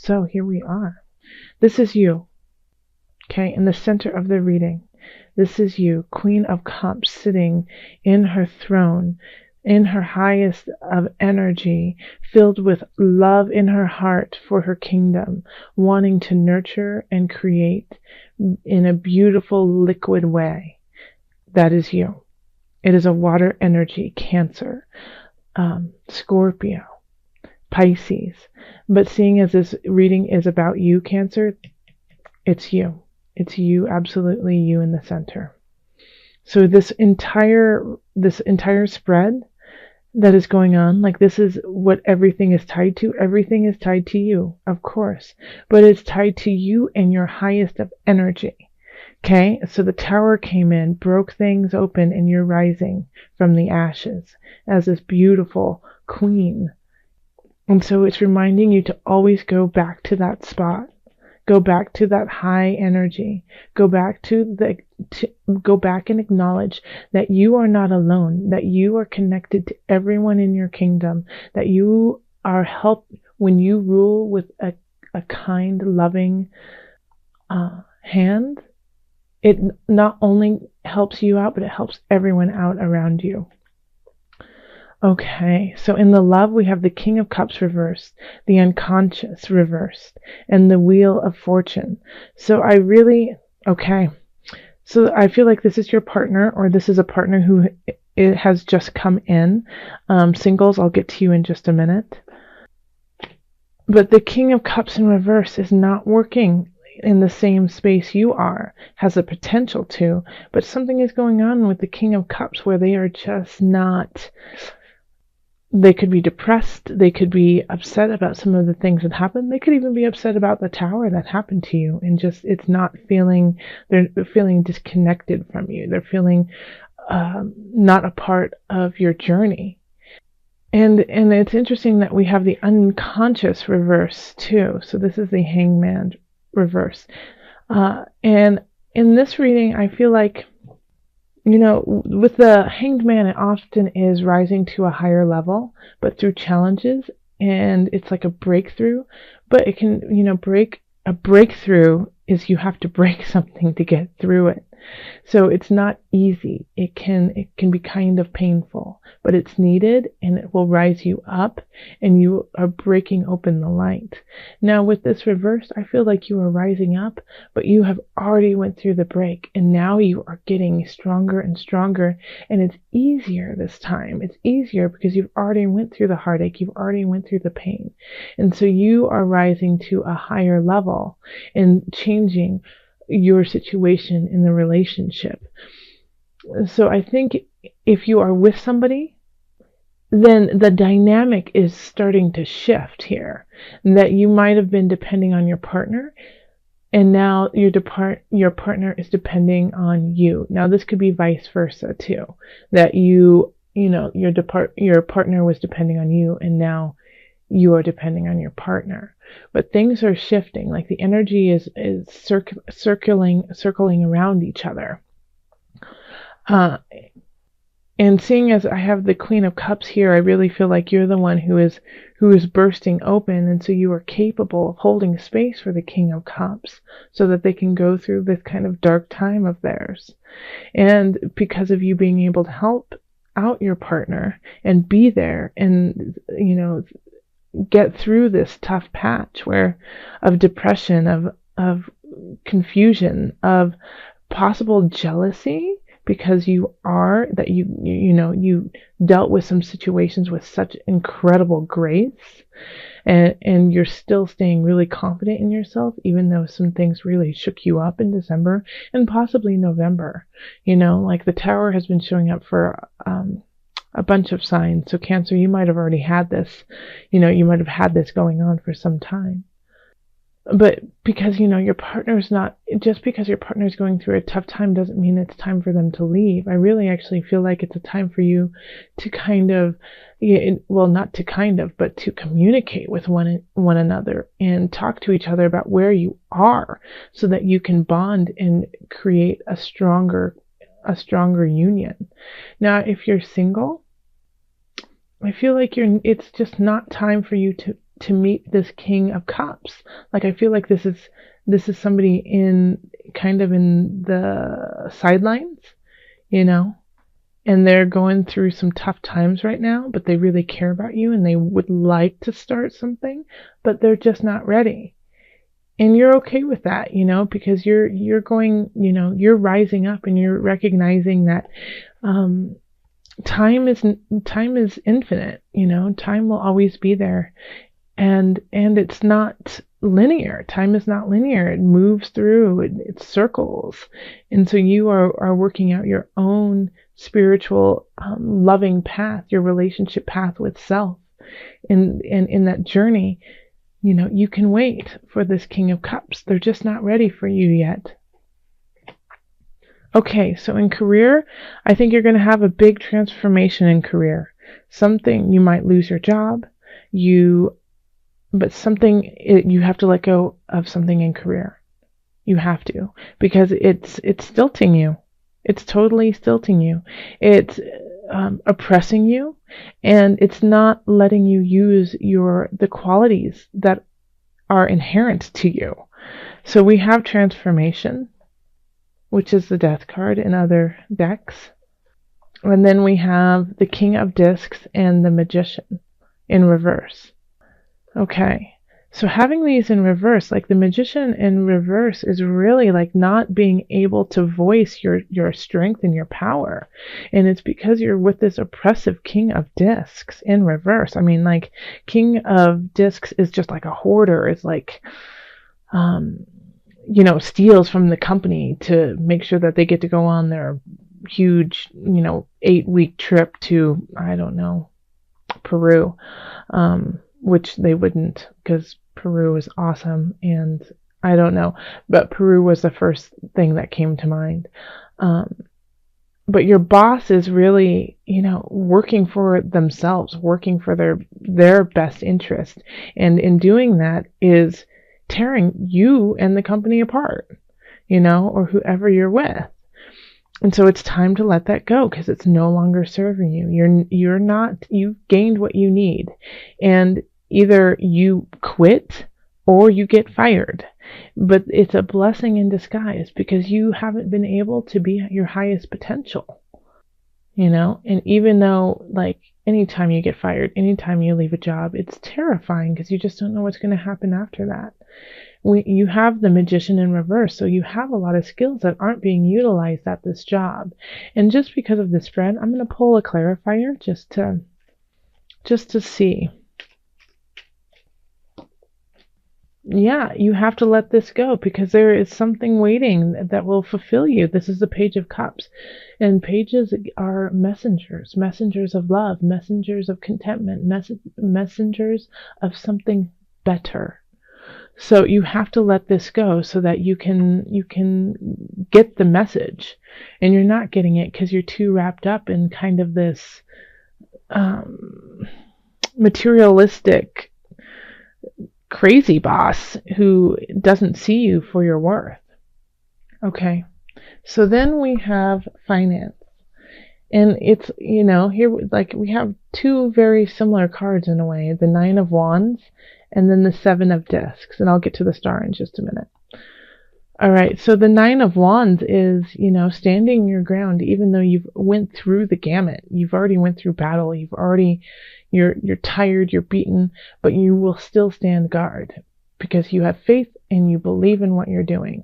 So here we are. This is you, okay, in the center of the reading. This is you, Queen of Cups, sitting in her throne, in her highest of energy, filled with love in her heart for her kingdom, wanting to nurture and create in a beautiful liquid way. That is you. It is a water energy, Cancer, Scorpio, Pisces. But seeing as this reading is about you, Cancer, it's you. It's you, absolutely you in the center. So this entire spread that is going on, like, this is what everything is tied to. Everything is tied to you, of course, but it's tied to you and your highest of energy. Okay, so the Tower came in, broke things open, and you're rising from the ashes as this beautiful queen. And so it's reminding you to always go back to that spot. Go back to that high energy. Go back go back and acknowledge that you are not alone, that you are connected to everyone in your kingdom, that you are helped when you rule with a kind, loving hand. It not only helps you out, but it helps everyone out around you. Okay, so in the love, we have the King of Cups reversed, the unconscious reversed, and the Wheel of Fortune. So I feel like this is your partner, or this is a partner who it has just come in. Singles, I'll get to you in just a minute. But the King of Cups in reverse is not working in the same space you are, has the potential to, but something is going on with the King of Cups where they are just not. They could be depressed. They could be upset about some of the things that happened. They could even be upset about the Tower that happened to you, and just they're feeling disconnected from you. They're feeling not a part of your journey. And it's interesting that we have the unconscious reverse too. So this is the Hangman reverse. And in this reading, I feel like, with the Hanged Man, it often is rising to a higher level, but through challenges, and it's like a breakthrough. But it can, a breakthrough is you have to break something to get through it. So it's not easy. It can be kind of painful, but it's needed, and it will rise you up, and you are breaking open the light. Now with this reverse, I feel like you are rising up, but you have already went through the break, and now you are getting stronger and stronger, and it's easier this time. It's easier because you've already went through the heartache, you've already went through the pain. And so you are rising to a higher level and changing your situation in the relationship. So I think if you are with somebody, then the dynamic is starting to shift here. That you might have been depending on your partner, and now your partner is depending on you. Now this could be vice versa too. That your partner was depending on you, and now you are depending on your partner. But things are shifting, like the energy is circling around each other. And seeing as I have the Queen of Cups here, I really feel like you're the one who is bursting open, and so you are capable of holding space for the King of Cups so that they can go through this kind of dark time of theirs. And because of you being able to help out your partner and be there and, get through this tough patch of depression, of confusion, of possible jealousy, because you dealt with some situations with such incredible grace, and you're still staying really confident in yourself, even though some things really shook you up in December and possibly November. Like the Tower has been showing up for a bunch of signs. So Cancer, you might have already had this, you might have had this going on for some time. But because, your partner's not, just because your partner's going through a tough time doesn't mean it's time for them to leave. I really actually feel like it's a time for you to but to communicate with one another and talk to each other about where you are so that you can bond and create a stronger union. Now, if you're single, I feel like it's just not time for you to meet this King of Cups. Like, I feel like this is somebody in kind of in the sidelines, you know, and they're going through some tough times right now, but they really care about you and they would like to start something, but they're just not ready. And you're okay with that, you know, because you're going, you know, you're rising up and you're recognizing that um, time is infinite, you know, time will always be there, and it's not linear. Time is not linear. It moves through, it circles, and so you are working out your own spiritual loving path, your relationship path with self, and in that journey, you know, you can wait for this King of Cups. They're just not ready for you yet. Okay, so in career, I think you're going to have a big transformation in career. Something, you might lose your job, but something, you have to let go of something in career. You have to, because it's stilting you. It's totally stilting you. It's oppressing you, and it's not letting you use the qualities that are inherent to you. So we have transformation, which is the Death card in other decks. And then we have the King of Discs and the Magician in reverse. Okay, so having these in reverse, like the Magician in reverse is really like not being able to voice your strength and your power. And it's because you're with this oppressive King of Discs in reverse. I mean, like, King of Discs is just like a hoarder. It's like, you know, steals from the company to make sure that they get to go on their huge, you know, 8-week trip to, I don't know, Peru, which they wouldn't, because Peru is awesome, and I don't know, but Peru was the first thing that came to mind. But your boss is really, you know, working for themselves, working for their best interest, and in doing that is tearing you and the company apart, you know, or whoever you're with. And so it's time to let that go, because it's no longer serving you. You've gained what you need, and either you quit or you get fired. But it's a blessing in disguise, because you haven't been able to be at your highest potential, you know. And even though, like, anytime you get fired, anytime you leave a job, it's terrifying, because you just don't know what's going to happen after that. You have the Magician in reverse, so you have a lot of skills that aren't being utilized at this job. And just because of this spread, I'm going to pull a clarifier just to see. Yeah, you have to let this go, because there is something waiting that will fulfill you. This is the Page of Cups, and pages are messengers, messengers of love, messengers of contentment, messengers of something better. So you have to let this go so that you can get the message, and you're not getting it because you're too wrapped up in kind of this materialistic crazy boss who doesn't see you for your worth. Okay, so then we have finance. And it's, you know, here, like, we have two very similar cards in a way, the Nine of Wands and then the Seven of Discs. And I'll get to the Star in just a minute. All right, so the Nine of Wands is, you know, standing your ground, even though you've went through the gamut. You've already went through battle. You're tired, you're beaten, but you will still stand guard because you have faith and you believe in what you're doing.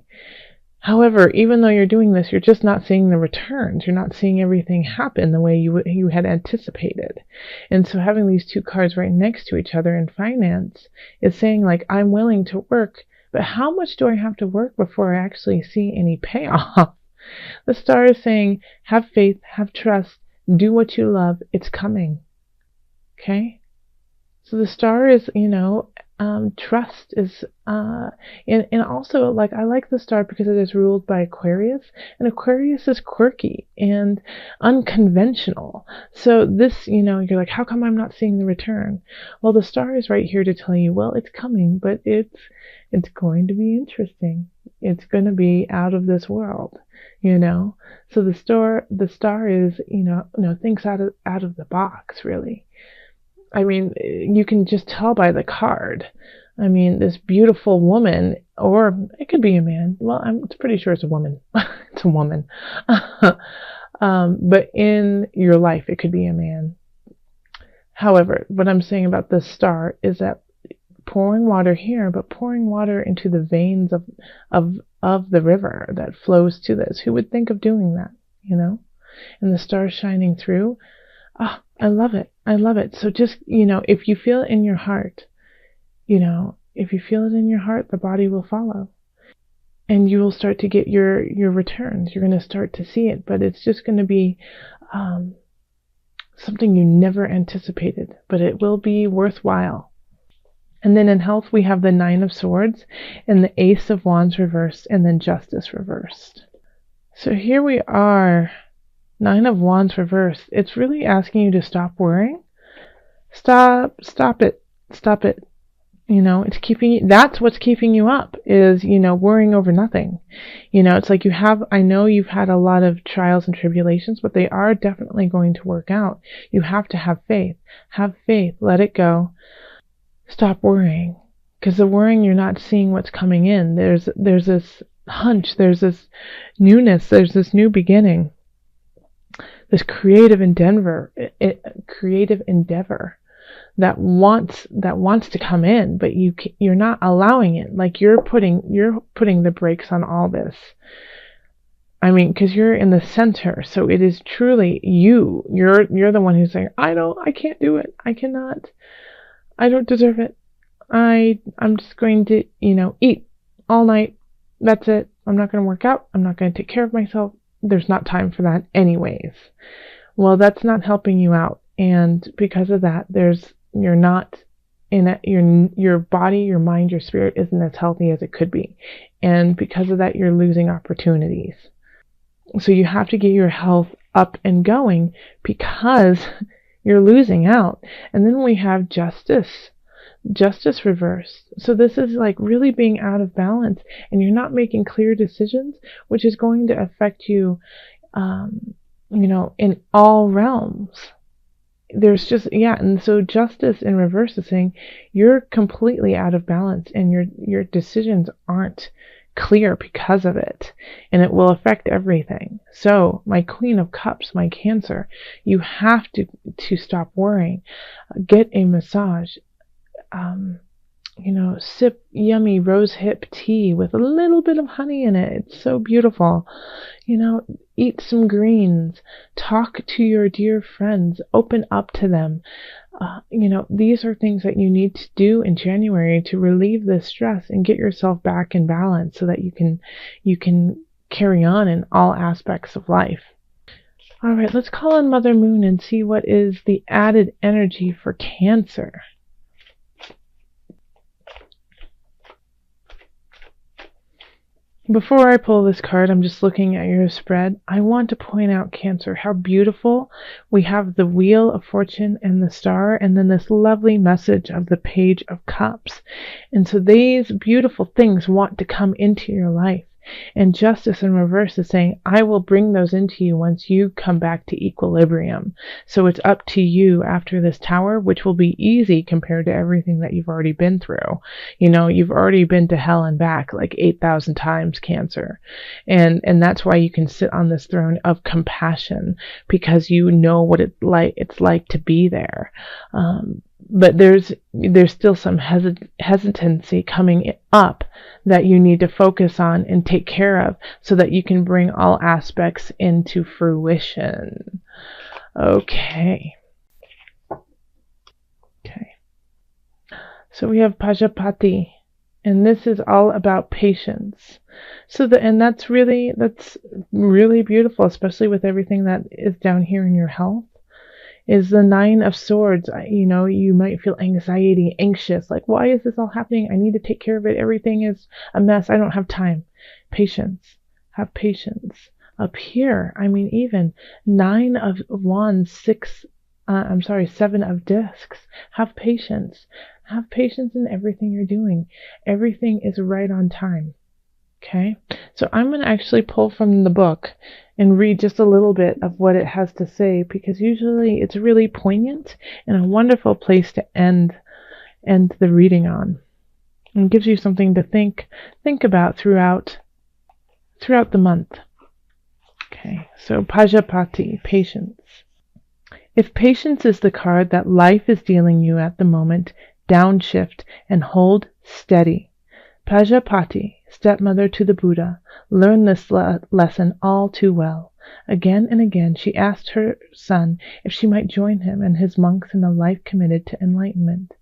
However, even though you're doing this, you're just not seeing the returns. You're not seeing everything happen the way you had anticipated. And so having these two cards right next to each other in finance is saying, like, I'm willing to work, but how much do I have to work before I actually see any payoff? The Star is saying, have faith, have trust, do what you love. It's coming. Okay? So the Star is, you know, trust is, and also, like, I like the Star because it is ruled by Aquarius, and Aquarius is quirky and unconventional. So this, you know, you're like, how come I'm not seeing the return? Well, the Star is right here to tell you, well, it's coming, but it's going to be interesting. It's going to be out of this world, you know. So the Star is, you know, thinks out of the box, really. I mean, you can just tell by the card. I mean, this beautiful woman, or it could be a man. Well, I'm pretty sure it's a woman. It's a woman. But in your life, it could be a man. However, what I'm saying about this star is that pouring water here, but pouring water into the veins of the river that flows to this. Who would think of doing that, you know? And the stars shining through. Ah, I love it. I love it. So just, if you feel it in your heart, if you feel it in your heart, the body will follow. And you will start to get your returns. You're going to start to see it, but it's just going to be something you never anticipated, but it will be worthwhile. And then in health, we have the Nine of Swords and the Ace of Wands reversed, and then Justice reversed. So here we are, Nine of Wands reversed. It's really asking you to stop worrying. Stop it. Stop it. It's that's what's keeping you up is, worrying over nothing. It's like I know you've had a lot of trials and tribulations, but they are definitely going to work out. You have to have faith. Have faith. Let it go. Stop worrying. Because the worrying, you're not seeing what's coming in. There's this hunch. There's this newness. There's this new beginning. This creative endeavor that wants to come in, but you're not allowing it. Like you're putting the brakes on all this. I mean, because you're in the center, so it is truly you. You're the one who's saying, I can't do it. I cannot. I don't deserve it. I'm just going to, eat all night. That's it. I'm not going to work out. I'm not going to take care of myself. There's not time for that anyways. Well, that's not helping you out. And because of that, you're not in it. Your body, your mind, your spirit isn't as healthy as it could be. And because of that, you're losing opportunities. So you have to get your health up and going because you're losing out. And then we have justice reversed. So this is like really being out of balance, and you're not making clear decisions, which is going to affect you, in all realms. There's just, and so justice in reverse is saying you're completely out of balance and your decisions aren't clear because of it, and it will affect everything. So my Queen of Cups, my Cancer, you have to stop worrying. Get a massage. Sip yummy rose hip tea with a little bit of honey in it. It's so beautiful. Eat some greens. Talk to your dear friends. Open up to them. These are things that you need to do in January to relieve this stress and get yourself back in balance so that you can carry on in all aspects of life. All right, let's call on Mother Moon and see what is the added energy for Cancer. Before I pull this card, I'm just looking at your spread. I want to point out, Cancer, how beautiful. We have the Wheel of Fortune and the Star, and then this lovely message of the Page of Cups. And so these beautiful things want to come into your life. And justice in reverse is saying, I will bring those into you once you come back to equilibrium. So it's up to you after this tower, which will be easy compared to everything that you've already been through. You've already been to hell and back like 8,000 times, Cancer. And that's why you can sit on this throne of compassion, because you know what it's like to be there. But there's still some hesitancy coming up that you need to focus on and take care of so that you can bring all aspects into fruition. Okay. So we have Pajapati, and this is all about patience. That's really beautiful, especially with everything that is down here in your health. Is the Nine of Swords. You might feel anxious, like, why is this all happening? I need to take care of it. Everything is a mess. I don't have time. Patience. Have patience. Up here, even Nine of Wands, Seven of Discs. Have patience. Have patience in everything you're doing. Everything is right on time. Okay? So I'm going to actually pull from the book and read just a little bit of what it has to say, because usually it's really poignant and a wonderful place to end the reading on. And gives you something to think about throughout the month. Okay, so Pajapati, patience. If patience is the card that life is dealing you at the moment, downshift and hold steady. Pajapati, stepmother to the Buddha, learned this lesson all too well. Again and again she asked her son if she might join him and his monks in a life committed to enlightenment.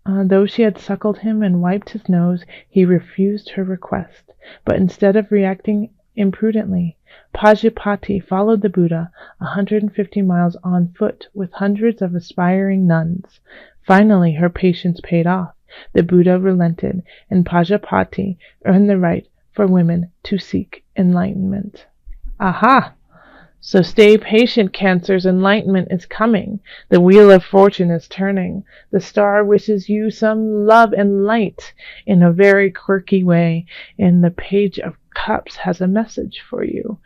Though she had suckled him and wiped his nose, he refused her request. But instead of reacting imprudently, Pajapati followed the Buddha 150 miles on foot with hundreds of aspiring nuns. Finally, her patience paid off. The Buddha relented, and Pajapati earned the right for women to seek enlightenment. Aha! So stay patient, Cancers. Enlightenment is coming. The wheel of fortune is turning. The star wishes you some love and light in a very quirky way, and the Page of Cups has a message for you.